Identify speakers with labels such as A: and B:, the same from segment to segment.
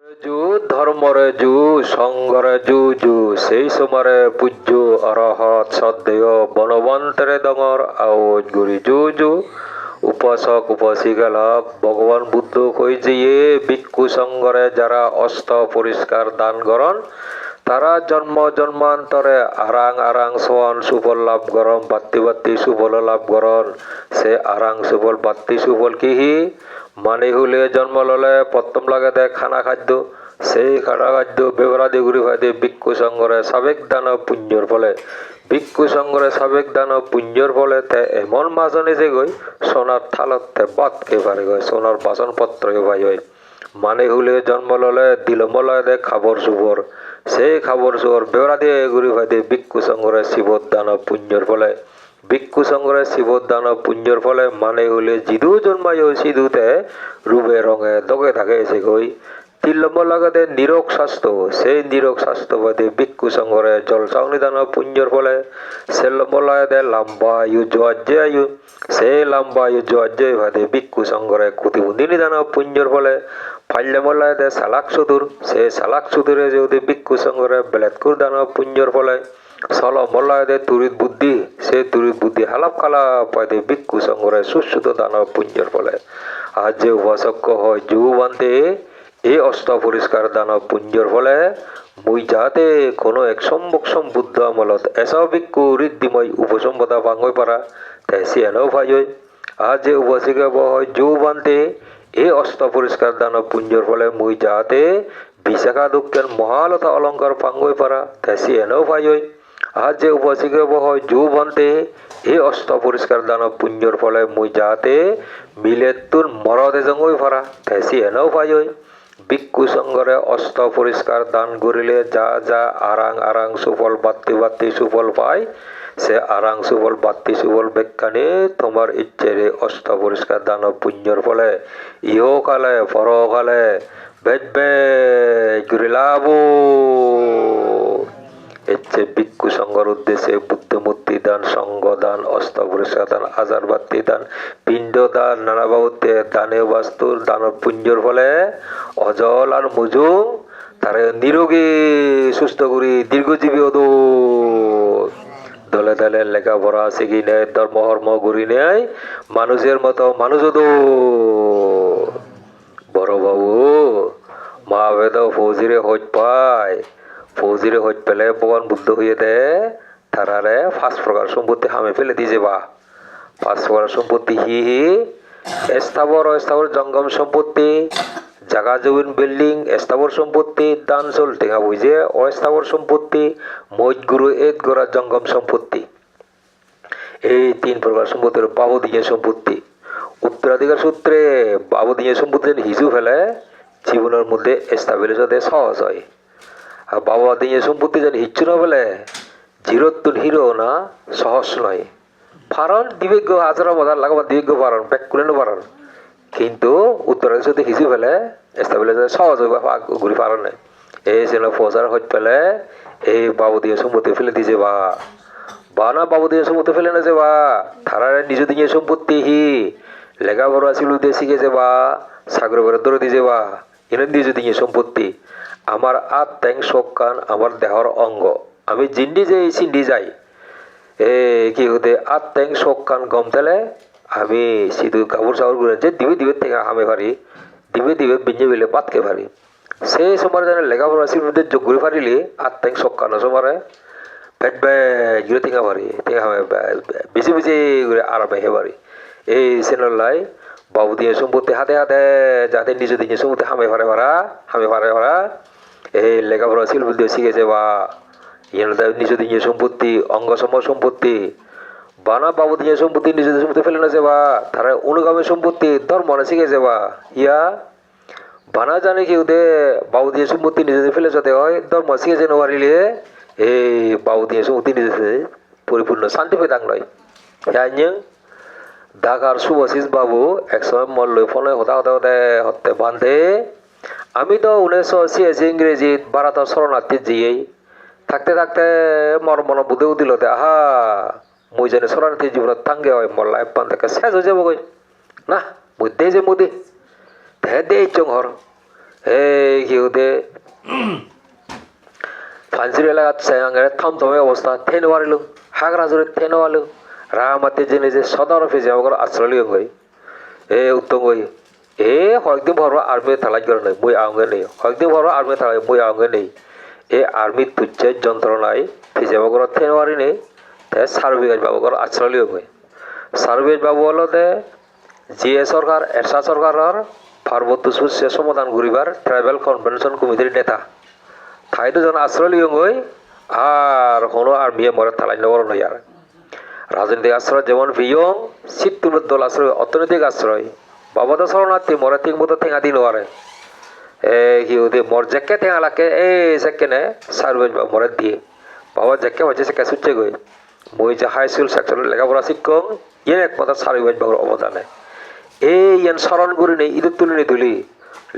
A: যু ধর্মরে যু সঙ্গরে যু যু সেই সমরে পূজ্য অরহত সদেয় বনবন্তরে ডঙর আওজ গুরি যু যু উপাসক উপাসিকালক ভগবান বুদ্ধ কই যে ভিক্ষু সঙ্গরে যারা অস্ত পরিষ্কার দান করন তারা জন্ম জন্মান্তরে আরাং আরাং সোয়ান সুফল লাভ করম বাত্তি বাত্তি সুফল লাভ করন সে আরাং সুফল বাত্তি সুফল কিহি মানে হলে জন্ম ললে প্রথম লাগে দেয় খানা খাদ্য সেই খানা খাদ্য বেবরাদি ঘুরি ভাইদে ভিক্ষু সঙ্গরে সাবেক দান পুণ্যর ফলে ভিক্ষু সঙ্গরে সাবেক দান পুণ্যর ফলে তে এমন মাজনে যে গই সোনার থালতে বাতকে পারে গয় সোনার বাসন পত্র ভাই হয় মানে হলে জন্ম ললে দিলমলয় দে খাবর সুবর সেই খাবর সুবর বেবরাদি ঘুরি ভাইদে ভিক্ষু সঙ্গরে শিবর দান পুণ্যর ফলে ভিক্ষু সঙ্গরে শিবর দান পুণ্যর ফলে মানে হলে জিদু জন্মায় সিধুতে রূপে রঙে দগে থাকে এসে গই 3 নম্বর লাগাতে নিরোগ স্বাস্থ্য সেই নিরোগ স্বাস্থ্য বাদে ভিক্ষু সঙ্গরে জলসাউনি দান পুণ্যর ফলে 4 নম্বর লাগাতে লম্বা আয়ু জোয়াজ্জে আয়ু সেই লম্বা আয়ু জোয়াজ্জে বাদে ভিক্ষু সঙ্গরে কুতিবুন্দিনী দান পুণ্যর ফলে 5 নম্বর লাগাতে সালাক সুদূর সেই সালাক সুদূরে যদি ভিক্ষু সঙ্গরে বেলেতকুর দান পুণ্যর ফলে 6 নম্বর লাগাতে তুরিত বুদ্ধি সেই তুরিত বুদ্ধি হালাপ খালা পাইতে ভিক্ষু সঙ্গরে সুশ্রুত দান পুণ্যর ফলে আজ যে উপাসক হয় যুবান্তে এই অস্ত পরিষ্কার দান পুণ্যর ফলে মুই যাতে কোনো এক সম্মুখসম বুদ্ধ আমলত এসব ভিক্ষু ঋদ্ধিময় উপসম্পদা ভাঙই পারা তাই সে এনেও ভাই আজ যে উপাসিকা হয় যুবান্তে এই অস্ত পরিষ্কার দান পুণ্যর ফলে মুই যাতে বিশাখা দুঃখের মহালতা অলঙ্কার পাঙ্গই পারা তাই সে এনেও ভাই আজ যে উপাসিকা হয় যুবান্তে এই অস্ত পরিষ্কার দান পুণ্যর ফলে মুই যাতে মিলেতুর মরদে জঙ্গই পারা তাই সে এনেও ভাই ভিক্ষু সঙ্গরে অস্ত পরিষ্কার দান করিলে যা যা আরাং আরাং সুফল বাত্তি বাত্তি সুফল পায় সে আরাং সুফল বাত্তি সুফল বেক্ষানে তোমার ইচ্ছেরে অস্ত পরিষ্কার দান পুণ্যর ফলে ইহকালে পরকালে বেদবে লাভ ইচ্ছে ভিক্ষু সঙ্গর উদ্দেশ্যে বুদ্ধমূর্তি দান সঙ্গ দান অস্ত পরিষ্কার দান আজার বাত্তি দান পিণ্ড দান নানা বাবুতে দানে বাস্তুর দান পুণ্যর ফলে অজল আর মুজুং তারে নিরোগী সুস্থ করি দীর্ঘজীবী হতো দলে দলে লেখাপড়া শিখি নেয় ধর্ম হর্ম ঘুরি নেয় মানুষের মতো মানুষ হতো বড় বাবু মা বেদ ফৌজিরে হজ পায় ফৌজিরে হজ পেলে ভগবান বুদ্ধ হয়ে দেয় তারারে 5 প্রকার সম্পত্তি হামে ফেলে দিয়ে যাবা 5 প্রকার সম্পত্তি হি স্থাবর অস্থাবর জঙ্গম সম্পত্তি জাগা জমিন বিল্ডিং স্থাবর সম্পত্তি দান চল টেঙা বুঝে অস্থাবর সম্পত্তি মৈত গুরু এক গোড়া জঙ্গম সম্পত্তি এই 3 প্রকার সম্পত্তির বাবদীয় সম্পত্তি উত্তরাধিকার সূত্রে বাবদীয় সম্পত্তি হিজু ফেলে জীবনের মধ্যে স্টাবিলিশ হতে সহজ হয় আর বাবদীয় সম্পত্তি যেন হিচ্ছু না ফেলে জিরোত্তুন হিরো না সহজ নয় ফারণ দিবেজ্ঞ হাজার মজার লাগাবার দিবেজ্ঞ ফারণ ব্যাক করে পারন কিন্তু উত্তরাধিকার সূত্রে হিজু ফেলে স্টাবিলিশ সহজ হবে ঘুরি পারন না এই যেন ফৌজার হজ পেলে এই বাবদীয় সম্পত্তি ফেলে দিয়ে যাবা বা না বাবদীয় সম্পত্তি ফেলে না যাবা তারারে নিজ দিকে সম্পত্তি হি লেখাপড়া ছিল দিয়ে শিখে যাবা সাগর বেড়ে দৌড়ে দিয়ে যাবা এনে নিজ দিকে সম্পত্তি আমার আত ট্যাং শোক কান আমার দেহর অঙ্গ আমি জিন্ডি যাই সিন্ডি যাই কি হতে আত ট্যাং শোক কান গম তেলে আমি সিধু কাপড় চাপড় করে দিবে দিবে থেকে হামে পারি দিবে দিবে বিঞ্জে বেলে পাতকে পারি সেই সময় যেন লেখাপড়া ছিল যোগ করে পারিলে আত ট্যাং শোক কান সময় পেট জুড়ে থেকে পারি থেকে হামে বেশি বেশি করে আরামে হে পারি এই সেনলাই বাবুদিয়ে সম্পত্তি হাতে হাতে যাতে নিজ দিকে সম্পত্তি হামে পারে ভাড়া এই লেখাপড়া শিল্প দিয়ে শিখেছে বা নিজ দিকে সম্পত্তি অঙ্গসম সম্পত্তি বানা বাবুদিয়ে সম্পত্তি নিজ সম্পত্তি ফেলে নেছে বা তারা অনুগামী সম্পত্তি ধর্ম শিখেছে বা ইয়া বানা জানে কি ওদের বাবুদিয়ে সম্পত্তি নিজে ফেলে যেতে হয় ধর্ম শিখেছে নেওয়ারিলে এই বাবুদিয়ে সম্পত্তি নিজে পরিপূর্ণ শান্তি পেয়ে থাকলয় হ্যাঁ ঢাকার শুভাশিস বাবু একসময় মল্ল ফলে হতে বান্ধে আমি তো 1986 ইংরেজিত ভারত শরণার্থী জিয়েই থাকতে থাকতে মর মন বুধেও দিল আহা মুই জানি শরণার্থী জীবনত থাঙ্গে হয় মর লাইফ পান থেকে শেষ হয়ে যাব গই না মুই দে যে মুদি দে দে চং হর এই কিউতে ফানসির এলাকাত সায়াঙ্গারে থমথমে অবস্থা থেনে মারিলুম হাগরা জোরে থেনে মারলুম রামাতে জেনে যে সদর অফিসে আমার আশ্রয় লিয়ে গই এ উত্তম গই এ কয়েকদিন ভর আর্মি থালাই করে নেই বই আঙ্গে নেই কয়েকদিন ভর আর্মি থালাই বই আঙ্গে নেই এ আর্মি তুচ্ছের যন্ত্রণায় ফিজে বাবুর থেনে মারি নেই তে সার্ভিস বাবুর আশ্রয় লিয়ে গই সার্ভিস বাবু হলো দে জিএ সরকার এরশাদ সরকারের পার্বত্য সমস্যা সমাধান করিবার ট্রাইবেল কনভেনশন কমিটির নেতা ঠাই দুজন আশ্রয় লিয়ে গই আর কোনো আর্মিয়ে মরে থালাই নেওয়ার নয় আর রাজনৈতিক আশ্রয় যেমন ভিয়ং শীত তুলোর দল আশ্রয় অর্থনৈতিক আশ্রয় বাবাদা শরণার্থী মরে ঠিক মতো ঠেঙা দিন ওয়ারে কি ওদের মর জেকে ঠেঙা লাগে এই জেকে নে সার্ভিস বা মরে দিয়ে বাবা জেকে হচ্ছে সে কেসুচ্ছে গই মই যে হাই স্কুল সেক্টরের লেখাপড়া শিক্ষক ইয়ে একমাত্র সার্ভিস বাবুর অবদানে এই ইয়ান স্মরণ করি নেই ইদুর তুলি তুলি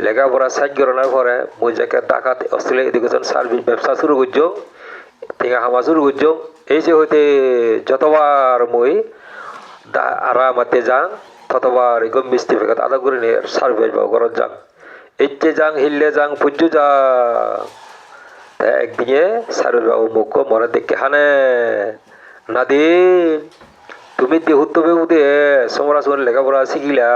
A: লেখাপড়া সাহায্য করার পরে মই জেকে ডাকাত অস্ট্রেলিয়া এডুকেশন সার্ভিস ব্যবসা শুরু করছং ঠেঙা হামা শুরু করছং এই যে হইতে যতবার মই আরামাতে যাং ততবার এগো মিষ্টি ভেগাত আদা করে নিয়ে সার্ভিস বাবু ঘরত যাং ইচ্ছে যাং হিললে যাং পুজো যাং একদিনে সার্ভিস বাবু মুখ মনে দেখে হানে নাদিন তুমি দেহুত বেহুদে সমরা সময় লেখাপড়া শিখিলা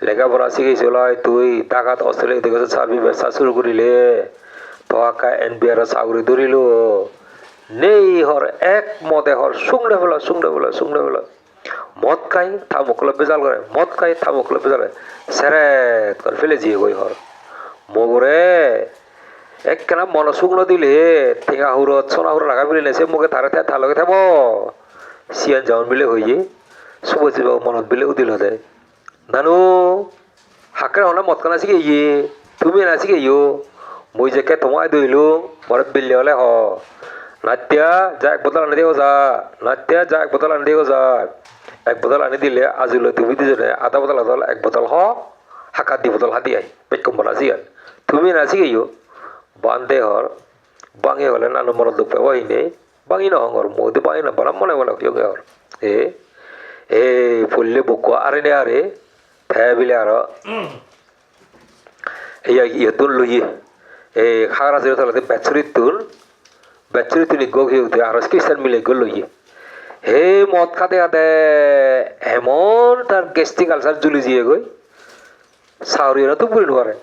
A: লেখাপড়া শিখেছিল তুই টাকাত অস্ট্রেলিয়া দেখেছ সার্ভিস ব্যবসা শুরু করিলে তোয়াকা NBR চাকরি ধরিল নেই হর এক মতে হর শুংড়ে ফেলা মদ খাই থামুকলে বেজাল করে মদ খাই থামুকলে বেজাল করে সেরেত করে ফেলে দিয়ে গই হর মগরে একখানা মন শুকনো দিলে ঠেঙা হুরত সোনা হুর রাখা ফেলে সে মুখে থারে থার লগে থাকব সিয়ান যাওন বিলে হইয়ে শুভজি বাবু মনত বিলে উদিল দে নানু হাকরে হনা মদ কানা শিখে ইয়ে তুমি না শিখে ইয়ো মই জেকে তোমায় দইলু মরে বিল্লে হলে হ নাত্যা যা এক বোতল আনি দিও যা নাত্যা যা এক বোতল আনি দিও যা এক বোতল আনি দিলে আজিল তুমি দুজনে আধা বোতল এক বোতল হ হাকাত দি বোতল হাতি আই বেকম বলা জিয়ান তুমি না শিখেইও বান্ধে হর বাঙে হলে নানু মনত দুঃখ পাবো নেই বাঙি না হর মোদি বাঙি না বানাম মনে বলে হইগে হর এ ফুললে বুক আরে নে আরে থ্যা বিলে আর ইয়ে তুল লইয়ে এই খাগড়া জেলে তলাতে ব্যাচুরি তুলি গঘি উঠে আর খ্রিস্টান মিলে গো লইয়ে হে মদ খাতে খাতে এমন তার গেস্টিক আলসার জুলি জিয়ে গই সাউরিরা তো বুড়ি নোয়ারে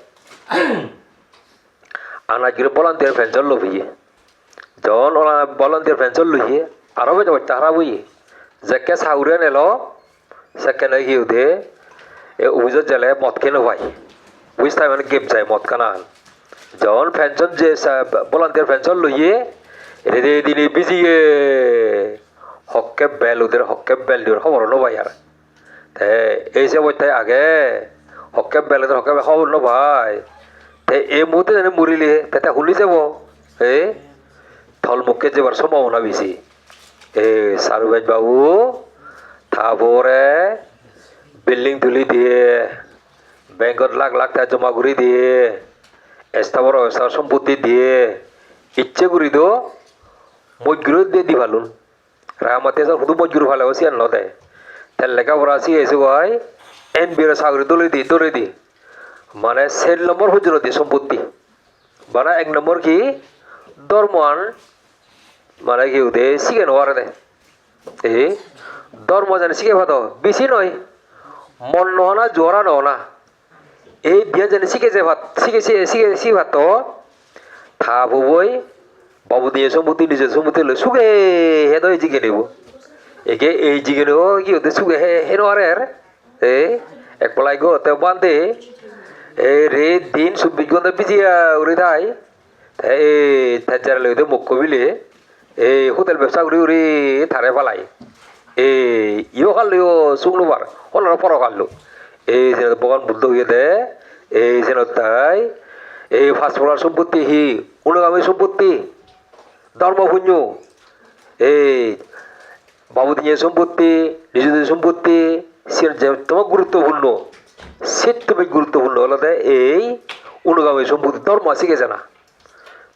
A: আনা গিয়ে ভলান্টিয়ার ফেন্সর লইয়ে যখন ওরা ভলান্টিয়ার ফেন্সর লইয়ে আরো বেজা বাচ্চা হারা বই যাকে সাউরিয়া নেল সেখানে গিয়ে উঠে এ অভিযোগ জেলে মদ কেন ভাই বুঝতে মানে গেপ যায় মদ কানা যখন ফেন্সন যে ভলান্টিয়ার ফেন্সর লইয়ে রে দিনে বিজিয়ে হকে বেল ওদের হকে বেল দিওর খবর নো ভাই আর এই যে বইটাই আগে হকে বেল ওদের হকে খবর নো ভাই এই মুহূর্তে জানি মরিলে তাতে হুলি যাব থল মুখে যাবার সম্ভাবনা বেশি সারুবাজ বাবু থাপরে বিল্ডিং তুলি দিয়ে ব্যাংকত লাখ লাখ টাকা জমা করে দিয়ে স্থাবর অবস্থার সম্পত্তি দিয়ে ইচ্ছে করি তো মজগুরো দিয়ে দি ভালুন রামাতে শুধু মজগুর ভালো সিয়ান নদে তার লেখাপড়া শিখেছে ভাই NBR চাকরি দলে দি মানে 4 নম্বর হুজুর দি সম্পত্তি মানে 1 নম্বর কি ধর্মান মানে কি উদে শিখে নেওয়ার দে ধর্ম জানি শিখে ভাত বেশি নয় মন নহনা জোরা নহনা এই বিয়া জানি শিখেছে ভাত শিখে ভাত থাপ হবই বাবু দিয়ে সম্পত্তি নিজের সম্পত্তি লই সুগে হে তো জিগে নেব একে এই জিগে নেব কি হতে সুগে হে নোয়ারে এক পলাই গো তে বান্ধে রে দিন 24 ঘন্টা বিজিয়া উড়ে দেয় তার লইতে মুখ কবিলে হোটেল ব্যবসা উড়ি থারে পালাই ইও খাল্লো শুকনোবার হলার পর খাল্লো যেন বগান বুদ্ধ হয়ে দে যেন তাই ফাঁসফোড়ার সম্পত্তি অনুগামী সম্পত্তি ধর্মপুঞ্জ বাবু দিয়ে সম্পত্তি নিজেদের সম্পত্তি তোমার গুরুত্বপূর্ণ সে তুমি গুরুত্বপূর্ণ হলো এই অনুগামী সম্পত্তি ধর্ম শিখেছে না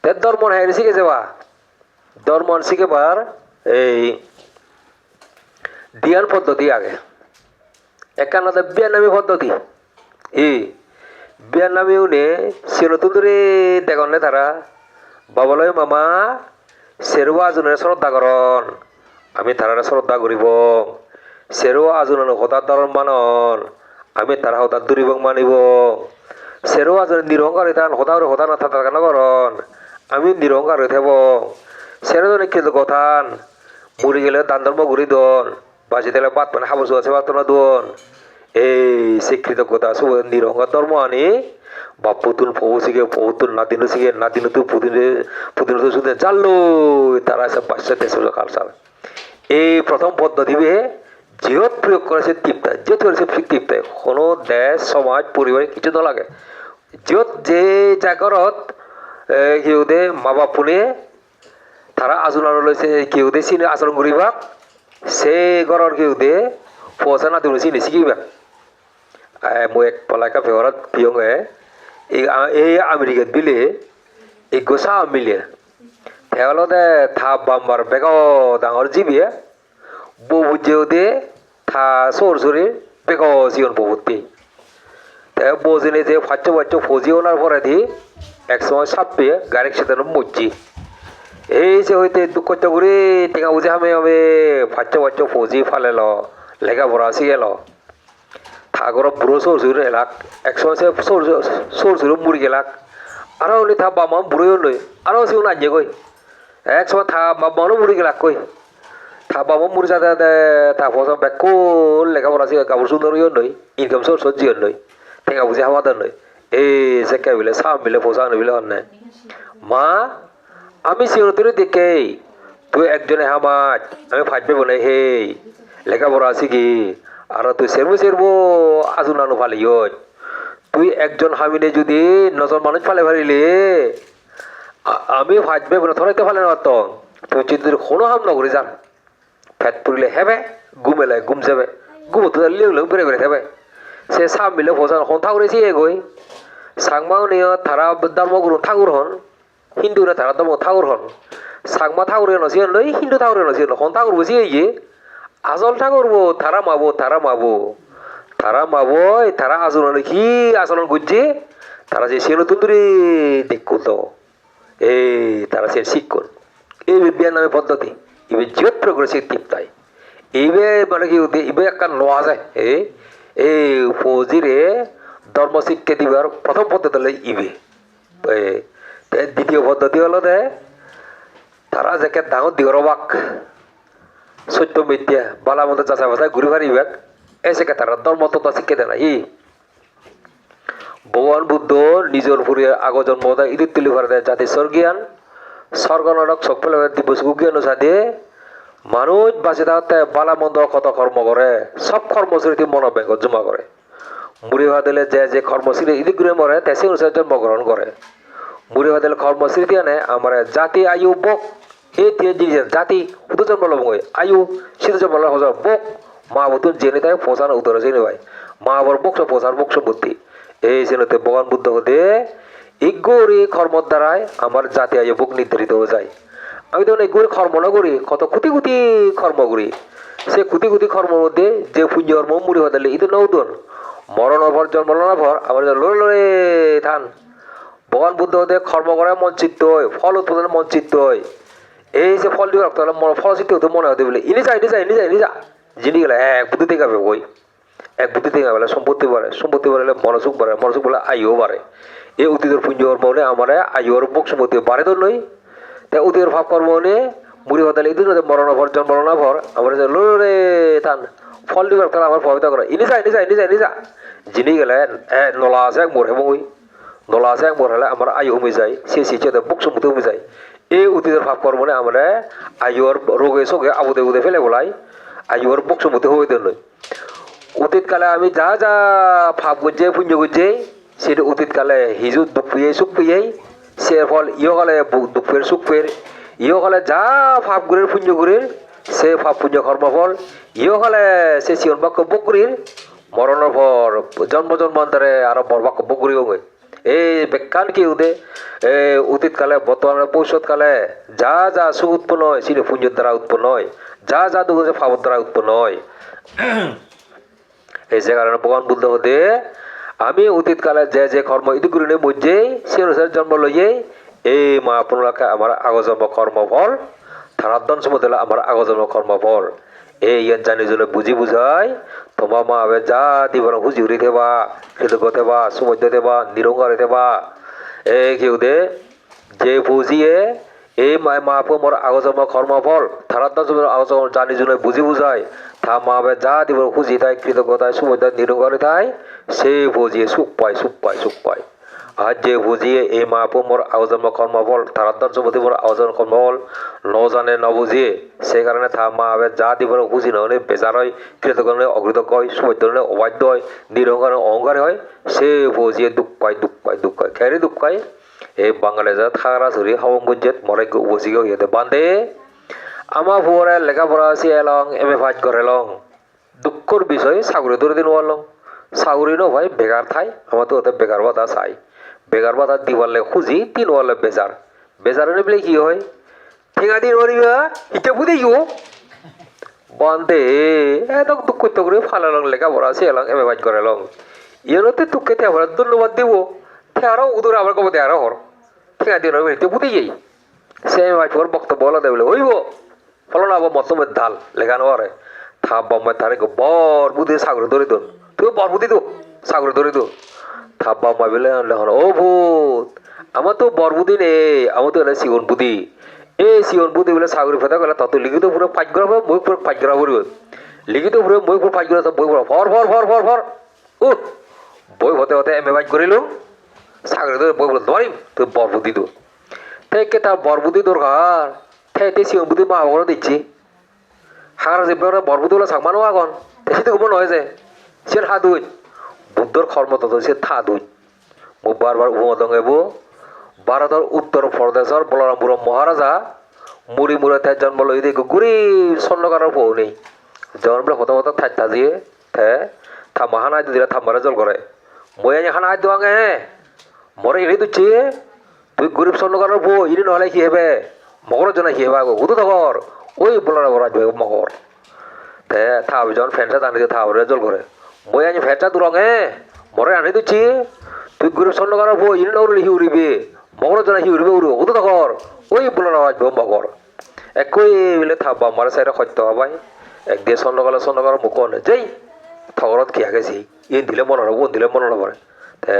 A: তার ধর্ম হাইরে শিখেছে বা ধর্ম শিখেবার দিয়ান পদ্ধতি আগে একান্নতে বিয়ানামি পদ্ধতি biar nami une sino tunduri degonne tara babaloi mama serwa ajunere শ্রদ্ধা করন আমি তারারে শ্রদ্ধা করিব সেরো আজুনের হঠাৎ ধরন মানন আমি তারা হঠাৎ দূরিবং মানিব সেরো আজুনের নিরহংকার হইতান হঠাৎ হঠাৎ না থাকার কেন করন আমি নিরহংকার হয়ে থাকব সেরো জনে কিন্তু কথান মুড়ি গেলে দান ধর্ম ঘুরি দন বাসি দিলে বাদ মানে হাবু আছে বাদ না দন এই স্বীকৃত কথা সব নিরহংকার ধর্ম আনি বা পুতুল ফবু শিখে পুতুল নাতিনু শিখে নাতিনু তো পুতুল তো শুধু জানলো তারা সব পাশ্চাত্য কালচার এই প্রথম পদ্ধতি জিহত প্রয়োগ করেছে তৃপ্তায় জিহত করেছে তৃপ্তায় কোনো দেশ সমাজ পরিবারে কিছু তো লাগে জিহত যে জাগরত কেউদে মা বাপ পুনে তারা আজুনার লৈছে কেউদে চিনি আচরণ করিবাক সে ঘরের কেউদে পয়সা না দিলে চিনি শিখিবাক মই এক পলাইকা ফেভারত পিয়ঙে এই আমেরিকাত বিলে এই গোসা মিলে তেওলতে থা বাম্বার বেগ ডাঙর জিবিয়ে বহু যেওদে থা সর সরে বেগ জীবন বহুতি বজিনে যে ফাচ্চ ফাচ্চ ফজি ওনার পরে দি একসময় সাপে গাড়ির সাথে মজ্জি এই যে হইতে দুঃখ করে টেকা বুঝে আমি আমি ফাচ্চ ফাচ্চ ফজি ফালেল লেখাপড়া শিখেল থাগর বুড়ো সর সরে এলাক একসময় সে সর সরে মুড়ি গেলাক আরো উনি থা বামা বুড়ো নই আরো সে আজে কই একসময় থা বামানো মুড়ি গেলাক কই থা বামা মুড়ি যাতে থা ফসা বেকুল লেখাপড়া শিখে কাপড় সুন্দর নই ইনকাম সোর্স জিও নই টেকা বুঝে হাওয়াদার নই এই সে কে বিলে সাম বিলে ফসা বিলে অন্য মা আমি সিওতরে দেখে তুই একজনে হামাজ আমি ফাজবে বলে হে লেখাপড়া শিখি আর তুই সেরবো আজুনানো ফালিও তুই একজন হামিনে যদি নজন মানুষ ফালে ফালিলে আমি ফাজবে বলে থরাইতে ফালে না তো তুই যদি কোনো হাম নগরে যান ফ্যাট পুরিলে হেবে ঘুমেলে ঘুম যাবে ঘুমো তো লিও বেড়ে বেড়ে থাকবে সে সাম মিলে ফসান হন ঠাকুরেছি এগোই সাংমাও নিয়ে তারা ধর্মগুরু ঠাকুর হন হিন্দুরা তারা ধর্ম ঠাকুর হন সাংমা ঠাকুরের নসিয়ে নই হিন্দু ঠাকুরের নসিয়ে হন ঠাকুর বসি এই আসল ঠাকুর তারা মাবো তারা আচরণ কি আচরণ করছে তারা যে সে নতুন দূরে দেখুন তো এই তারা সে শিক্ষণ এই বিজ্ঞান নামে পদ্ধতি এবার জিহত প্রগ্রেসিভ তৃপ্তায় এইবে মানে কি ইবে একটা নোয়া যায় এই ফৌজিরে ধর্ম শিক্ষা দিবার প্রথম পদ্ধতি হলো ইবে দ্বিতীয় পদ্ধতি হলো দে তারা যাকে ডাঙর দিগরবাক সত্য মিথ্যা বালা মতো চাষা বাসায় ঘুরে ফারিবাক এসেকে তারা ধর্ম তত্ত্ব শিক্ষা দেয় না ভগবান বুদ্ধ নিজের ফুরিয়ে আগ জন্ম দেয় ইদুত তুলি ভরে দেয় জাতি স্বর্গীয়ান স্বর্গ নরক সকলে দিবস জ্ঞান সাধে মানুষ বাঁচে থাকতে বালা মন্দ কত কর্ম করে সব কর্মস্মৃতি মনোবেগ জমা করে মুড়ি ভাত দিলে যে কর্মস্মৃতি ইদি ঘুরে মরে তে সে অনুসারে জন্মগ্রহণ করে মুড়ি ভাত দিলে কর্মস্মৃতি আনে আমার জাতি আয়ু বক এই তিন জিনিস জাতি উদু জন্ম লব আয়ু শীত জন্ম লব বক মা বতুন জেনে তাই ফোসানো উত্তর জেনে ভাই মা আবার বক্স ফোসার বক্স বুদ্ধি এই জেনেতে ভগবান বুদ্ধ হতে ইগোরি কর্মর দ্বারাই আমার জাতি আয়ু বক নির্ধারিত হয়ে যায় আমি তখন এগুলি কর্ম না করি কত কোটি কোটি কর্ম করি সে কোটি কোটি কর্মের মধ্যে যে পুণ্য কর্ম মুড়ি হতে ইতো নৌদন মরণ ভর জন্মলনা ভর আবার লড়ে লড়ে থান ভগবান বুদ্ধ হতে কর্ম করার মন চিত্ত হয় ফল উৎপাদনের মন চিত্ত হয় এই যে ফল দিয়ে রাখতে হলে ফল চিত্ত হতে মনে হতে বলে ইনি যা জিনি গেলে এক বুদ্ধি থেকে হবে বই এক বুদ্ধি থেকে বলে সম্পত্তি বাড়ে মনোযোগ বলে আয়ুও বাড়ে এই অতীতের পুণ্য কর্ম হলে আমার আয়ুর বক সম্পত্তি বাড়ে তো নই উদয়ের ভাব কর্ম নিয়ে মুড়ি হতালে ইদুর মরণ ভর জন্মরণা ভর আমার লড়ে থান ফল দিবার তাহলে আমার প্রভাবিত করে ইনি যা জিনি গেলে নলা আছে এক মোর হেমই নলা আছে এক মোর হলে আমার আয়ু কমে যায় সে সিচে বুক সম্মতি কমে যায় এই অতীতের ভাব কর্ম নিয়ে আমরা আয়ুর রোগে সোগে আবুদে ফেলে বলাই আয়ুর বুক সম্মতি হয়ে দেন অতীতকালে আমি যা যা ভাব করছে পুণ্য করছে সেটা অতীতকালে হিজু দুঃখ পেয়ে সুখ পেয়েই সে ফল ইহকালে দুঃখের সুখের ইহকালে যা ভাবগুলির পুণ্যগুলির সে ভাব পুণ্য কর্মফল ইহকালে সে শিয়ন বাক্য বকরির মরণের পর জন্মান্তরে আরো বরবাক্য বকরি হবে এই বিজ্ঞান কি উদে অতীতকালে বর্তমানে ভবিষ্যৎকালে যা যা সুখ উৎপন্ন হয় সেটা পুণ্যের দ্বারা উৎপন্ন হয় যা যা দুঃখ ভাবের দ্বারা উৎপন্ন হয় এই যে কারণে ভগবান বুদ্ধ হতে আমি অতীতকালে যে যে কর্ম ইতি করিনি বুঝে সে অনুসারে জন্ম লইয়ে এই মহাপুরুষকে আমার আগজন্ম কর্মফল থারাদন সময় আমার আগজন্ম কর্মফল এই ইয়ান জানি জন্য বুঝি বুঝাই তোমার মা আবে যা দিবার হুজুরি দেবা কৃতজ্ঞ দেবা সমুদ্র দেবা নিরঙ্গারে দেবা এই কেউ দে যে বুঝিয়ে এই মহাপুর মোর আগজন্ম কর্মফল থারাদন সময় আগজন্ম জানি জন্য বুঝি বুঝাই থা মা আবে যা দিবার খুঁজি তাই কৃতজ্ঞতায় সমুদ্র নিরঙ্গারে তাই সে বুঝিয়ে সুখ পায় সুখ পায় সুখ পায় আর যে বুঝিয়ে এই মহাপুর মোর আগজন্ম কর্মফল থারাদন সময় মোর আগজন্ম কর্মফল ন জানে ন বুঝিয়ে সে কারণে থা মা আবে যা দিবার খুঁজি নহলে বেজার হয় কৃতজ্ঞ অকৃতজ্ঞ হয় সমুদ্র অবাধ্য হয় নিরঙ্গার অহংকার হয় সে বুঝিয়ে দুঃখ পায় দুঃখ পায় দুঃখ পায় খেয়ারি দুঃখ পায় এই বাঙালি যা থারা ধরি হাওয়া গুঞ্জেত মরে উপসিকে হইতে বান্ধে আমার ভুয়ারে লেখাপড়া আছে এলং এম এ ফাইট করে লং দুঃখর বিষয় সাগরে ধরে দিন ওয়ালং সাগরি ন ভাই বেকার থাই আমার তো ওদের বেকার ভাতা চাই বেকার ভাতা দিবারলে খুঁজি তিন ওয়ালে বেজার বেজার বলে কি হয় ঠেঙা দিন ওরিবা ইটা বুঝে গো বান্ধে এত দুঃখ করতে করে ফালালং লেখাপড়া আছে এলং এম এ ফাইট করে লং ইয়েতে দুঃখে তেবার ধন্যবাদ দিব তেরো উদরে আবার কব তেরো হর ঠেঙা দিন ওরিবা বুঝে যাই সে এম এ ফাইট কর বক্তব্য বলা দেবলে হইব ফলন আবার মতমের ঢাল লেখানো আরে থাপ বাম্মায় তারে বর বুধে সাগরে ধরে দোন তুই বর বুদ্ধি দো সাগরে ধরে দো থাপ বাম্মা বলে লেখন ও ভূত আমার তো বর বুদ্ধি নেই আমার তো এলে শিবন বুদ্ধি এই শিবন বুদ্ধি বলে সাগরে ফেতা গেলে তত লিখিত পুরো ফাইট করা হবে মই পুরো ফাইট করা পড়বে লিখিত পুরো মই পুরো ফাইট করা বই পড়া for for for for for ও বই হতে হতে এম এ ফাইট করিল সাগরে ধরে বই বলে ধরিম তুই বর বুদ্ধি দো থেকে তার বর বুদ্ধি দরকার তে শিবন বুদ্ধি মা বাবা দিচ্ছি হাগার যে বরবুদ্ধি হলো সাকমানো আগন সে তো গোপন হয়েছে সে হা দুই বুদ্ধর কর্ম তত সে থা দুই মো বারবার উপমদঙ্গেব ভারতের উত্তর প্রদেশের বলরামপুর মহারাজা মুড়ি মুড়ে তাই জন্ম লই দিয়ে গুড়ি স্বর্ণকারের বউ নেই যখন বলে হতে হতে থাই তাজিয়ে থে থা মাহানায় দিলে থাম্বারে জল করে মই আনি হানায় দোয়াঙে হ্যাঁ মরে এনে দিচ্ছি তুই গরিব স্বর্ণকারের বউ ইনি নহলে কি হবে মকরের জন্য কি হবে আগো হুদু তখন ওই বলরাম রাজ মকর তে থাব যখন ফ্যানটা টানি দিয়ে থাব জল করে মই আনি ফ্যানটা দুরঙে মরে আনি দিচ্ছি তুই গরিব স্বর্ণকারের বউ ইনি নউরি হি উড়িবি মকরের জন্য হি উড়িবে উড়ো হুদু তখন ওই বলরাম রাজ মকর একই বলে থাব আমার সাইডে সত্য হবাই একদিন স্বর্ণকারের মুখ নে যেই থগরত খিয়া গেছি ইন দিলে মনে হব দিলে মনে নপরে তে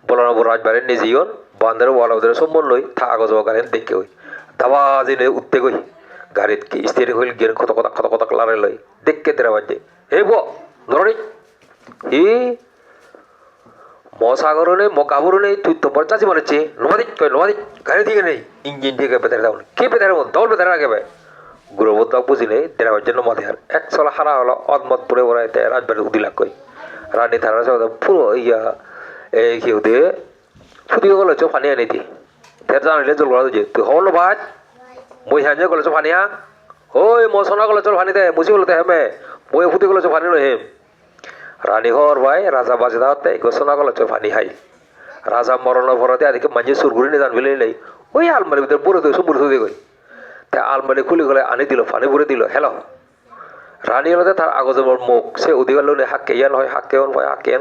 A: বলরাম রাজবাড়ির নিজেইন বান্ধের ওয়ালাদের সম্বল লই থা আগজ গাড়ি দেখে হই দাবা যেনে উঠতে গই গাড়িত কি স্ত্রী হইল গিয়ে কত কথা লারে লই দেখকে দেরা বাজে হে বো নরনি ই মসাগর নেই মকাবুর নেই তুই তো বরচাচি মারছে নমাদিক গাড়ি দিকে নেই ইঞ্জিন দিকে বেতারে দাও কে বেতারে দল বেতারে আগে ভাই গুরুবোধ বুঝি নেই দেরা বাজে নমাদে আর এক চলা হারা হলো অদমত পুরে ওরাইতে রাজবাড়ি উদিলাক কই রানী থানার সাথে পুরো ইয়া এই কেউ দিয়ে ফুটি গেল চো ফানি আনি দি তের জানিলে জল গড়া যে তুই হল ভাই মই হাজে গলে চো ফানিয়া ওই মসনা গলে চল ফানি দে মুসি গলে হেমে মই ফুটি গলে চো ফানি হেম রানী হর ভাই রাজা বাজে দাওতে গোসনা গলে চো ফানি হাই রাজা মরণ ভরতে আদিকে মাঝে সুরগুড়ি নিয়ে জানবিলে নাই ওই আলমারির ভিতরে পুরো তো সব বুড়ে গই তে আলমারি খুলি গলে আনি দিল ফানি ভরে দিল হেলো রানী হলতে তার আগজবর মুখ সে উদিগাল হাক্কে ইয়ান হয় হাক্কেন হয় হাক্কেন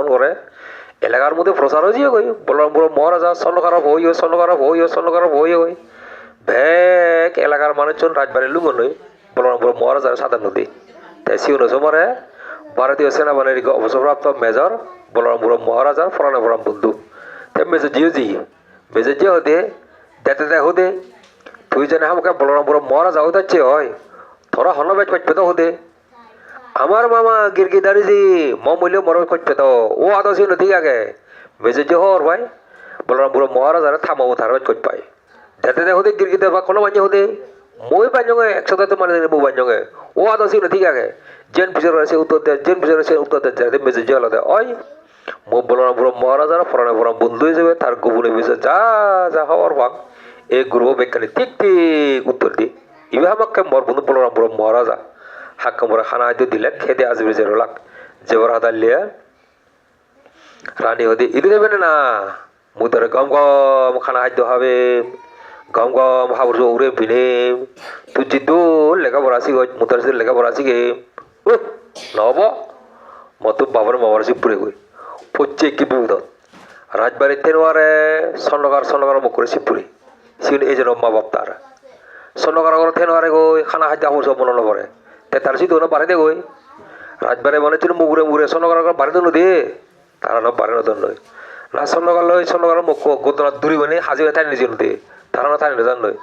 A: করে এলাকার মধ্যে প্রচার হয়েছে কই বলরামপুর মহারাজা স্বর্ণকার বই হই ভেক এলাকার মানুষজন রাজবাড়ির লুঙ্গন নই বলরামপুর মহারাজার সাদা নদী তাই শিবন সমরে ভারতীয় সেনাবাহিনীর অবসরপ্রাপ্ত মেজর বলরামপুর মহারাজার ফরানাপুরাম বন্ধু তাই মেজর জিও হতে দেতে হতে তুই জানে আমাকে বলরামপুর মহারাজা হতে হয় থরা হনবেজ করতে তো হতে আমার মামা গিরগিদারি জি মূল্য মরণ করতে তো ও আদর্শ নদী আগে মেজে যে হর ভাই বললাম বুড়ো মহারাজার থামাবো ধারবাজ করতে পাই দেতে হতে গিরগিদার বা কোনো বাঞ্জে হতে মই বাঞ্জে একসাথে তো মানে বউ বাঞ্জে ও আদর্শ নদী আগে জেন পিছর আছে উত্তর দেয় জেন পিছর আছে উত্তর দেয় মেজে যে হলো ওই মো বললাম বুড়ো মহারাজার ফরানে ফরাম বন্ধু হিসেবে তার গোপনে বিষয় যা হওয়ার ভাগ এই গুরু বিজ্ঞানী ঠিক উত্তর দি ইবে আমাকে মর বন্ধু বললাম বুড়ো মহারাজা হাক্কামরা খানা হয়তো দিলে খেতে আসবে যে রোলাক যেবার হাতালিয়া রানী হতে ইদি দেবে না মুতরে গম খানা খাদ্য হবে গম হাবুর উড়ে পিনে তুই জিদ্দু লেখাপড়া শিখ মুতার লেখাপড়া শিখে নব মতো বাবার মামার সিপুরে গই পচ্ছে কি বিপদ রাজবাড়ির তেনোয়ারে সন্নকার মুখ করে সিপুরি সিন এই জন্য মা বাপ তার সন্নকার করে তেনোয়ারে গই খানা হাতে আমার সব মনে পড়ে তার সিদ্ধ না বাড়িতে গই রাজবাড়ি মনে ছিল মুগুরে সন্নকার বাড়িতে নদী তারা না বাড়ি নদন নয় না সন্নকার মুখ গোদনা দূরি মানে হাজি তাই নিজে নদী তারা না তাই নিজান নয়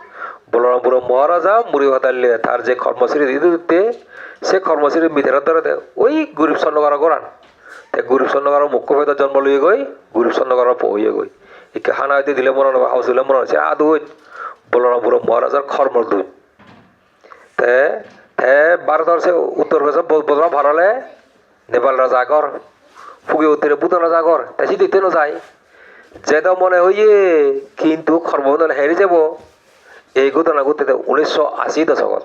A: বলরামপুর মহারাজা মুড়ি ভাতালে তার যে কর্মশ্রী দিতে সে কর্মশ্রী মিথের ধরে ওই গরিব সন্নকার করান তাই গরিব সন্নকার মুখ্য ভেদা জন্ম লইয়ে গই গরিব সন্নকার পইয়ে গই একে হানা হইতে দিলে মনে হাউস দিলে মনে হচ্ছে আদু বলরামপুর মহারাজার কর্মর দুই তে ভারতের সে উত্তর প্রদেশ বদলা ভারলে নেপাল রাজা আগর ফুগে উত্তরে ভুটান রাজা আগর তাই সে দিতে যায় যেটা মনে হইয়ে কিন্তু কর্মবন্ধন হেরে যাব এই ঘটনা ঘটতে 1980 দশকত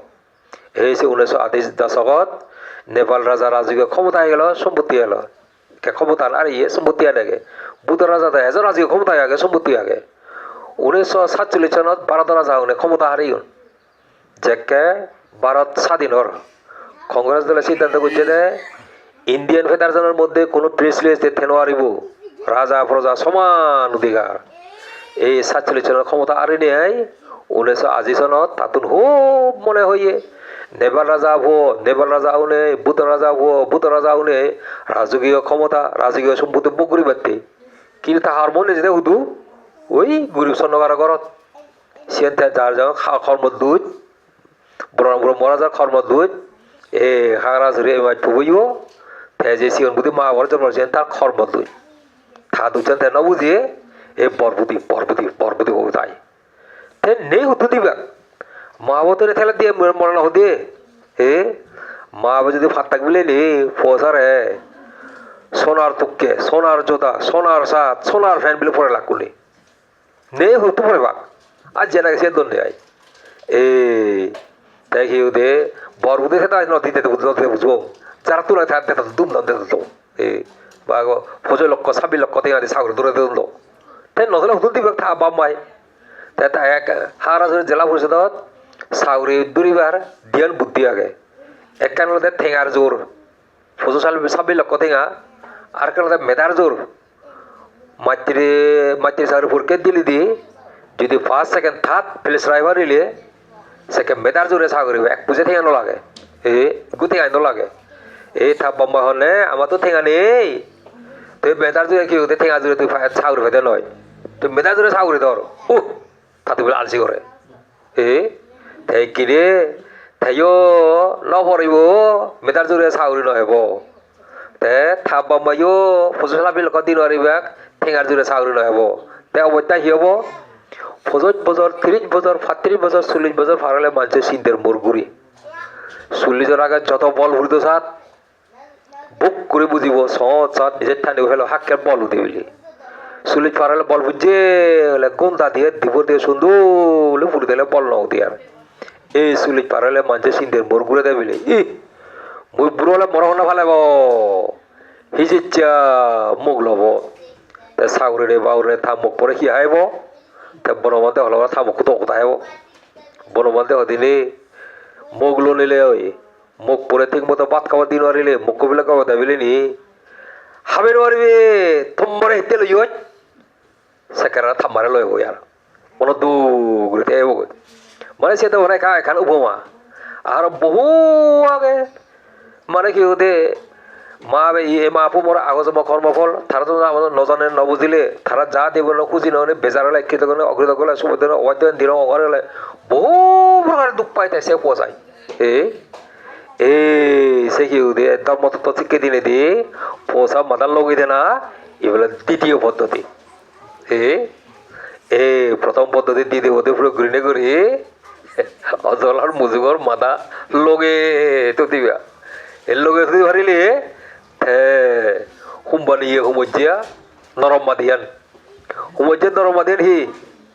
A: এই 1980 দশকত নেপাল রাজা রাজকীয় ক্ষমতা হয়ে গেল সম্পত্তি এলো ক্ষমতা আর ইয়ে সম্পত্তি আগে ভুটান রাজা এজন রাজকীয় ক্ষমতা আগে সম্পত্তি আগে 1947 সনত ভারত রাজা ক্ষমতা হারিয়ে গেল যেকে ভারত স্বাধীন হর কংগ্রেস দলের সিদ্ধান্ত করছে যে ইন্ডিয়ান ফেডারেশনের মধ্যে কোনো প্রেসিডেন্ট থেন হারিব রাজা প্রজা সমান অধিকার এই 47 সনের ক্ষমতা আরে নেয় 1980 সনত তাতুন খুব মনে হইয়ে নেপাল রাজা উনে ভুটান রাজা উনে রাজকীয় ক্ষমতা রাজকীয় সম্পত্তি বকরি বাড়তে কিন্তু তাহার মনে যেতে হুদু ওই গরিব সন্নকার ঘরত সে যার যাও কর্মদূত বলরামপুর মহারাজার কর্মদূত এ হাগরা ঝুড়ে মাছ ফুবইব তে যে সিয়ন বুদ্ধি মা ঘর জন্ম তার কর্মদূত থা দুজন তে নবুঝিয়ে এ বরবুদি হবু তাই তে নেই হুদু দিবা মা বতরে থেলে দিয়ে মনে না হদে হে মা যদি ফাত থাকবিলে নি ফসারে সোনার তুক্কে সোনার জোতা সোনার সাত সোনার ফ্যান বিলে পরে লাগুনি নে হতো পরে বাক আজ জেনা গেছে দন্ডে আই এ দেখি ওদে বরবুদে খেতে নদীতে বুঝবো যারা তুলে থাকতে দুম দাম দিত এ বা ফজল লক্ষ 26 লক্ষ থেকে আদি সাগর দূরে দিল তাই নজলে হুদুল দিবে থা বাম্মাই তাই এক হারাজুর জেলা পরিষদত সাগরে দুরিবার দিয়ান বুদ্ধি আগে একখানে ঠেঙার জোর ফজল 26 লক্ষ ঠেঙা আর কেন মেধার জোর মাতৃ সাগর ফুরকে দিলি দি যদি first second third place driver ইলে সেকেন্ড মেধার জোরে সাগরে এক পুজে ঠেঙানো লাগে এ গুতে আইনো লাগে এই থাপ বাম্বা হলে আমার তো ঠেঙা নেই তুই মেধার জোরে কি হতে ঠেঙা জোরে তুই সাগর ফেদে নয় তুই মেধার জোরে সাগরে ধর তাতে বলে আলসি করে এ তাই কিরে তাইও নপরিব মেধার জোরে সাগরে নহব তে থাপ বাম্বাইও ফজল 26 লক্ষ দিন আরিবাক ঠেঙার জোরে সাগরে নহব তে অবস্থা কি হব 25 বছর 30 বছর 35 বছর 40 বছর ফারালে মানুষের চিন্তার মুরগুড়ি 40 আগে যত বল ঘুরিত সাত বুক করে বুঝিব সাত নিজের ঠান্ডি হলো হাক্কের বল উঠে বলি 40 ফারালে বল বুঝছে গোন্দা দিয়ে দিব দিয়ে সুন্দর ফুটে দিলে বল নাও দিয়ে এই 40 ফারালে মানুষের চিন্তার মুরগুড়ে দেয় বলি মুই বুড়ো হলে মনে হলে ভালো হিজিচ্ছা মুখ লব তা সাগরে বাউরে থা মুখ পরে কি হাইব তা বনবন্ধে হল থা মুখ তো কোথায় হাইব বনবন্ধে হদিনে মুখ লো নিলে ওই মুখ পরে ঠিক মতো ভাত খাওয়ার দিন আরিলে মুখ কবিলা খাওয়া দেবিলে নি হাবে নোৱাৰিবি তোমারে হিতে লই সেকারা থামারে লই আর মনে দূরে আহিব মানে সে তো অনেক এখানে উপমা আর বহু আগে মানে কি হতে মা এ মা আপু মোর আগজম কর্মফল তারা তো নজানে নবুঝিলে তারা যা দিব খুঁজি নহলে বেজারলে শিক্ষিত করলে অগ্রিত করলে সুবিধা অধ্যয়ন দিন অগরলে বহু প্রকার দুঃখ পাইতে সে পোৱা যায় সে কি হতে একদম মতো তো শিক্ষা দিনে দিয়ে পোষা মাতার লগাই দে না এগুলো দ্বিতীয় পদ্ধতি প্রথম পদ্ধতি দ্বিতীয় পদ্ধতি পুরো ঘুরিনে করি অজল আর মুজুগর মাথা লগে তো দিবা এর লগে যদি ভারিলে হুমবানি হুমজ্জিয়া নরম মাদিয়ান হুমজ্জিয়া নরম মাদিয়ান হি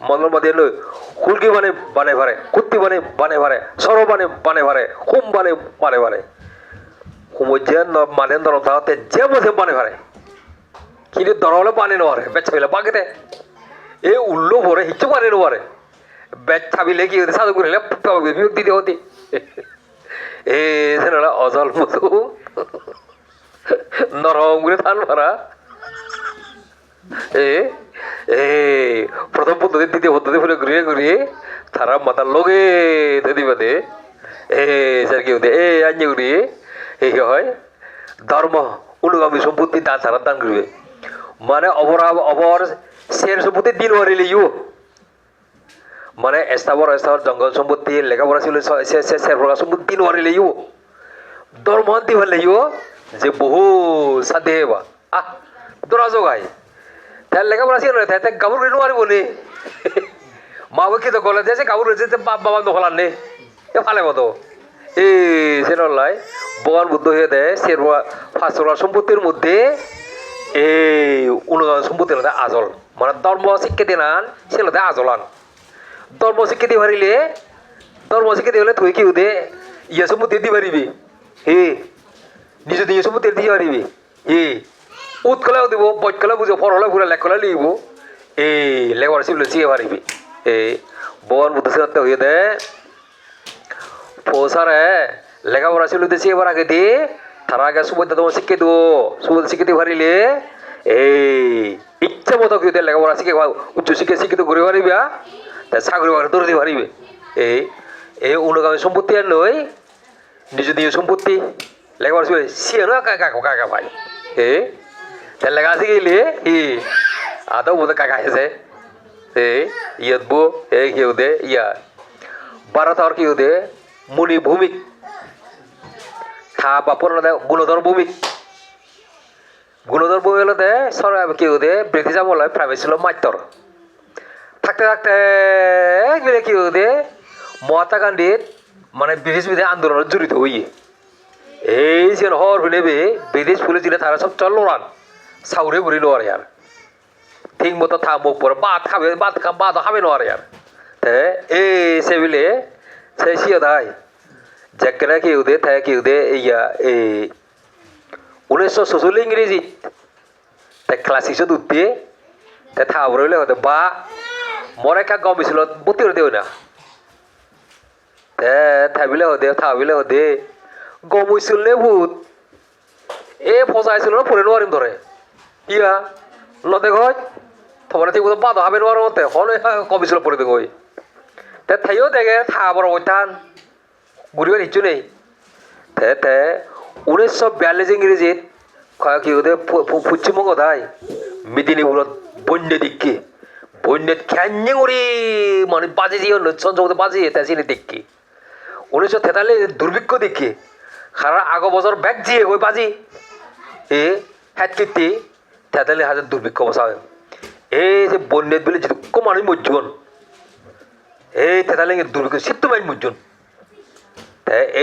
A: মনর মাদিয়ান নয় হুলকি বানে ভারে কুত্তি বানে ভারে সর বানে ভারে হুম বানে ভারে হুমজ্জিয়া মানে নরম থাকতে যে বসে বানে ভারে কিন্তু দরলে বানে নরে বেচ ফেলে বাগেতে এ উল্লো ভরে হিচ্ছু বানে নরে বেচ ছাবিলে কি হতে সাধু করিলে বিভক্তি দিতে হতি এ অজল মতো নরম করে ধান মারা প্রথম পদ্ধতি দ্বিতীয় পদ্ধতি ফুলে ঘুরিয়ে ঘুরিয়ে তারা মাথার লগে দিবে দে স্যার কেউ দে আঞ্জে ঘুরিয়ে এই হয় ধর্ম অনুগামী সম্পত্তি দান তারা দান করবে মানে অবর শের সম্পত্তি দিন হারিলে ইউ মানে স্থাবর জঙ্গল সম্পত্তি লেখাপড়া ছিল শের পড়া সম্পত্তি দিন হারিলে ইউ ধর্ম দি ভালে ইউ যে বহু সাধে বা দরা জগাই তার লেখাপড়া ছিল না তাই গাবুর করে নোয়ারিব নে মা বাবা কি তো গলে দিয়েছে গাবুর রয়েছে বাবা দখলার নে এ ফালে মতো সেলাই ভগবান বুদ্ধ হয়ে দেয় শেরবা ফাঁসরা সম্পত্তির মধ্যে এই অনুগামী সম্পত্তির মধ্যে আজল মানে ধর্ম শিক্ষিত নান সেগুলোতে আজলান ধর্ম শিক্ষিত হারিলে ধর্ম শিক্ষিত হলে তুই কি দে ইয়ে সম্পত্তি দি পারিবি নিজে সম্পত্তি দিয়ে পারিবি উৎকলাও দিব বৈকলা বুঝো ফরলে ঘুরে লেখলা লিখব লেখার শিখলে চিয়ে পারিবি ভগবান বুদ্ধ সিদ্ধান্ত হয়ে দেয় পৌঁছারে লেখাপড়া ছিল দেশে এবার আগে দিয়ে তার আগে সুবিধা তোমার শিখে দেবো সুবিধা শিখতে পারিলে ইচ্ছা মতো কেউ লেখাপড়া শিখে উচ্চ শিক্ষা শিক্ষিত করে পারিবা তা চাকরি বাকরি ধরতে পারিবে এই অনুগামী সম্পত্তি আর নয় নিজ সম্পত্তি লেখাপড়া শিখে সিয়ে নয় কাকা পাই তার লেখা শিখিলে আদৌ বোধ কাকা আছে ইয়াত বো কেউ দে ইয়া ভারত আর কেউ দে মুনি ভূমিক থা বাপর গুণধর ভূমিক গুণধর ভূমি হলো দে সরকার কেউ দে ব্রিটিশ আমলে প্রাইভেট ছিল মাত্র থাকতে থাকতে কেউ দে মহাত্মা গান্ধীর মানে ব্রিটিশ বিরোধী আন্দোলনে জড়িত হইয়ে এই যে হর নেবে ব্রিটিশ পুলিশ দিলে তারা সব চল লোড়ান সাউরে বুড়ি লোয়ারে আর ঠিক মতো থা মুখ পরে বাদ খাবে নোয়ারে আর এই সেবিলে সেই সিও দায় যেখানে কেউ দে থাকে কেউ দে ইয়া 1946 ইংরেজি তাই ক্লাস 6 উঠতে তাই থাবর হইলে হতে বা মরে কা গম ছিল বুদ্ধি হতে না থাবিলে হতে থাবিলে হতে গম হইছিল নে ভূত ফসাইছিল না পরে নোয়ারিম ধরে ইয়া লদে গজ তোমার ঠিক মতো বাদ হবে নোয়ার মতে হলে কমিছিল পরে দেখো তে থাইও দেখে থা বড় ওইটান ঘুরিবার ইচ্ছু নেই তে 1942 ইংরেজিত কি হতে পশ্চিমবঙ্গ তাই মেদিনীপুরত বন্যে দিককে বন্যত খ্যাঞ্জে উড়ি মানে বাজে দিয়ে সঞ্চমতে বাজিয়ে তা চিনি দেখি 1943 দুর্ভিক্ষ দেখি সারা আগো বছর ব্যাগ দিয়ে ওই বাজি হ্যাট কীর্তি 43,000 দুর্ভিক্ষ বসা হয় এই যে বন্যত বলে যেটুকু মানুষ মজ্জন এই 43 দুর্ভিক্ষ সিদ্ধ মাইন মজ্জন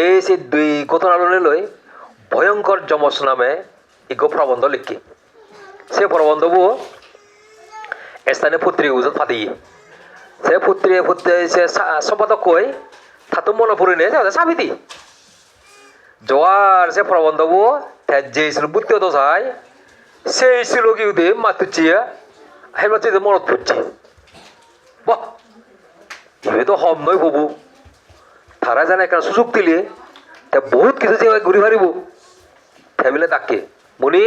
A: এই সে দুই ঘটনালৈ লৈ ভয়ঙ্কর যমস নামে এক প্রবন্ধ লিখি সে প্রবন্ধবো স্থানীয় পত্রিকা বুঝত ফাটিয়ে সে পত্রিকা সে সম্পাদক কই তাতো মনে পড়ে নেই চাবি দি জোয়ার সে প্রবন্ধবো যে ছিল বুদ্ধি তো চাই সেই ছিল কি দে মাতুচিয়া হেমাচি মনত পড়ছে বাহ এ তো হম নয় বাবু তারা জানে একটা সুযোগ দিলে তা বহুত কিছু জায়গায় ঘুরে পারিব ফ্যামিলি ডাকে মনি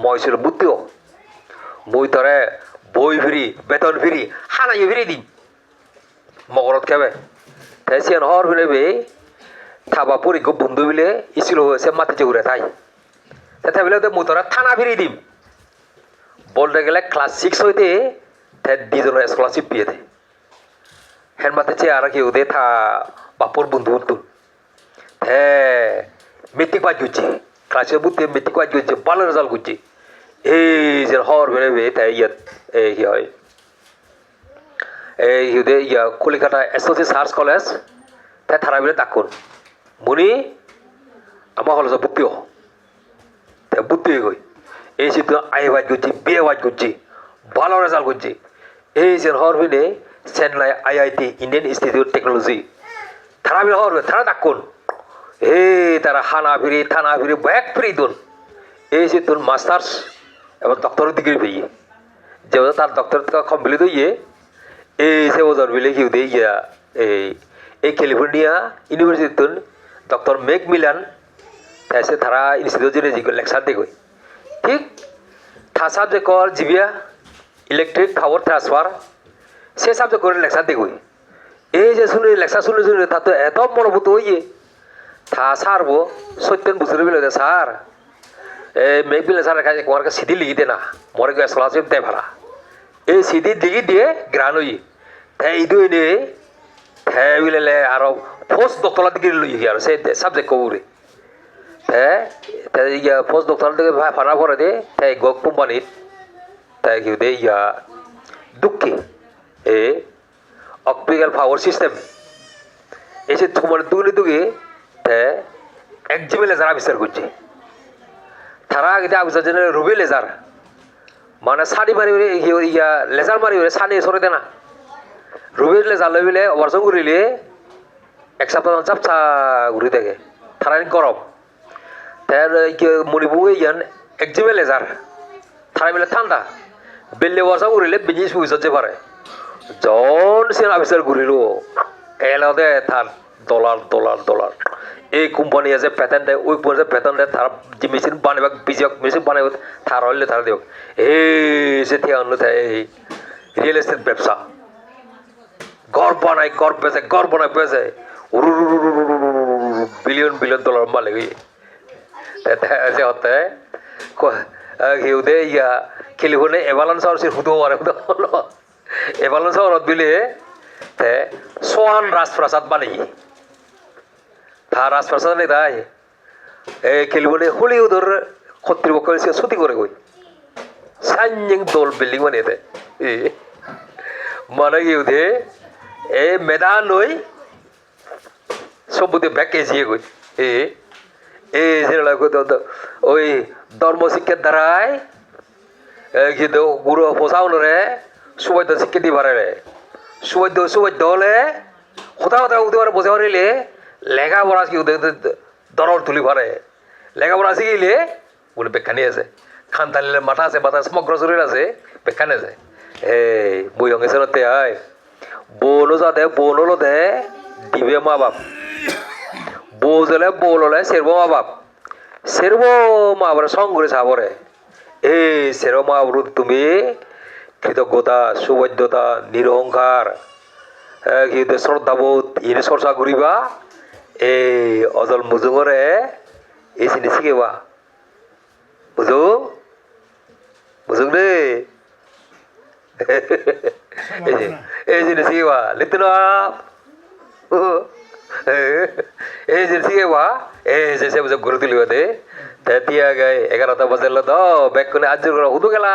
A: মই ছিল বুদ্ধিও মই তরে বই ফিরি বেতন ফিরি হানাই ফিরি দিন মগরত খাবে তাই সে হর ফিরেবে থাবা পরি গো বন্ধু বিলে ইছিল সে মাতিতে ঘুরে তাই তাই বলে মই তরা থানা ফিরি দিম বলতে গেলে ক্লাস 6 হইতে তাই দুজনের স্কলারশিপ পেয়ে দেয় হ্যান মাতেছে আর কি ওদের থা বাপর বন্ধু বন্ধু মেট্রিক পাস করছে ক্লাসের বুদ্ধি মেট্রিক পাস করছে ভালো রেজাল্ট করছে এই যে হর বেরোবে তাই ইয়াত কি হয় এই ইয়া কলিকাতা এসওসি সার্চ কলেজ তাই থানা বেলে তাকুন মুনি আমার কলেজে বুদ্ধি তাই বুদ্ধি গই এই সে আই বাজ করছি বিয়ে বাজ করছি ভালো রেজাল্ট করছে এই যে হর বেলে Chennai IIT Indian institute technology থানা বিলে হর থানা তাকুন তারা হানা ফিরি থানা ফিরি ব্যাগ ফিরি দোন এই সে তোর মাস্টার্স এবং ডক্টর ডিগ্রি পেয়ে যে তার ডক্টর কমপ্লিট হইয়ে এই সে ওজন বিলে কি দে ইয়া এই California university doctor McMillan তাইছে তারা ইনস্টিটিউট জেনে জিগো লেকচার দিগো ঠিক থা সাবজেক্ট কল জিবিয়া ইলেকট্রিক পাওয়ার ট্রান্সফার সে সাবজেক্ট করে লেকচার দিগো এই যে শুনে লেকচার শুনে তা তো এত মনোভূত হইয়ে থা সারবো সত্যেন বুঝতে বিলে স্যার এই মেঘ বিলে স্যার কাছে তোমার কাছে সিধি লিখি দে না মরে গিয়ে স্কলারশিপ দেয় ভাড়া এই সিধি লিখি দিয়ে গ্রান হই তাই ইদুই নে তাই বিলে আরো পোস্ট ডক্টর দিকে লই আর সে সাবজেক্ট কবুরে তাই ইয়া পোস্ট ডক্টর দিকে ফানা করে দে তাই গক কোম্পানি তাই কি দে ইয়া দুঃখে এ অপটিক্যাল পাওয়ার সিস্টেম এসে তোমার দুগে একজিমে লেজার আবিষ্কার করছে তারা আগে আবিষ্কার জন্য রুবি লেজার মানে সানি মারি ইয়া লেজার মারি সানি সরে দে না রুবি লেজার লই বিলে অপারেশন করিলে এক সপ্তাহ চাপচা ঘুরি থাকে তারা গরম তার মণিপুর ইয়ান একজিমে লেজার তারা মিলে ঠান্ডা বেললে অপারেশন করিলে বিজিনেস বুঝতে পারে জন সে আবিষ্কার করিল এলাদে তার ডলার এই কোম্পানি আছে পেটেন্ট দেয় ওই পরে পেটেন্ট দেয় তার যে মেশিন বানাবে বিজয় মেশিন বানাবে তার হইলে তারা দেব সে থেকে অন্য এই রিয়েল এস্টেট ব্যবসা ঘর বানায় বেচে বিলিয়ন ডলার মালিক আছে হতে কেউ দে ইয়া খেলিবনে এভালান চাউল সে হুদো মারে এভালান চাউলত বিলে সোহান রাজপ্রাসাদ বানাই তার রাজপ্রাসাদ নেই তাই খেলিবনে হলিউডের কর্তৃপক্ষ ছুটি করে গই সাইনিং দল বিল্ডিং বানিয়ে মানে কি উঠে এ মেদান নই সবুতে ব্যাগ এসিয়ে গই ওই ধর্মশিক্ষার দ্বারাই কিন্তু গুরু পোষাওনরে সুবাদ্য শিক্ষা দি পারে সুবাদ্য হলে কোথাও উঠতে পারে বসে পারিলে লেখাপড়া কি দরর তুলি পারে লেখাপড়া শিখিলে বলে বেখানি আছে খানতালিলে মাথা আছে মাথা সমগ্র শরীর আছে বেখানি আছে এই বই অঙ্গেশ্বরতে আয় বোন হলো দে দিবে মা বাপ বউ জলে বউ ললে সেরব মা বাপ সেরব মা বাবার সঙ্গে সাবরে এই সেরব মা বাবু তুমি কৃতজ্ঞতা সুবাধ্যতা নিরহংকার শ্রদ্ধাবোধ ইনি চর্চা করিবা এই অজল মুজুঙরে এই চিনি শিকিবা বুঝুং দে এই জিনিস শিকিবা লিখতে না এই জিনিস শিকিবা এই যে ঘুরে তুলিবা দে তেতিয়া গাই 11টা বাজে ব্যাগ করে আজ হুদু গেলা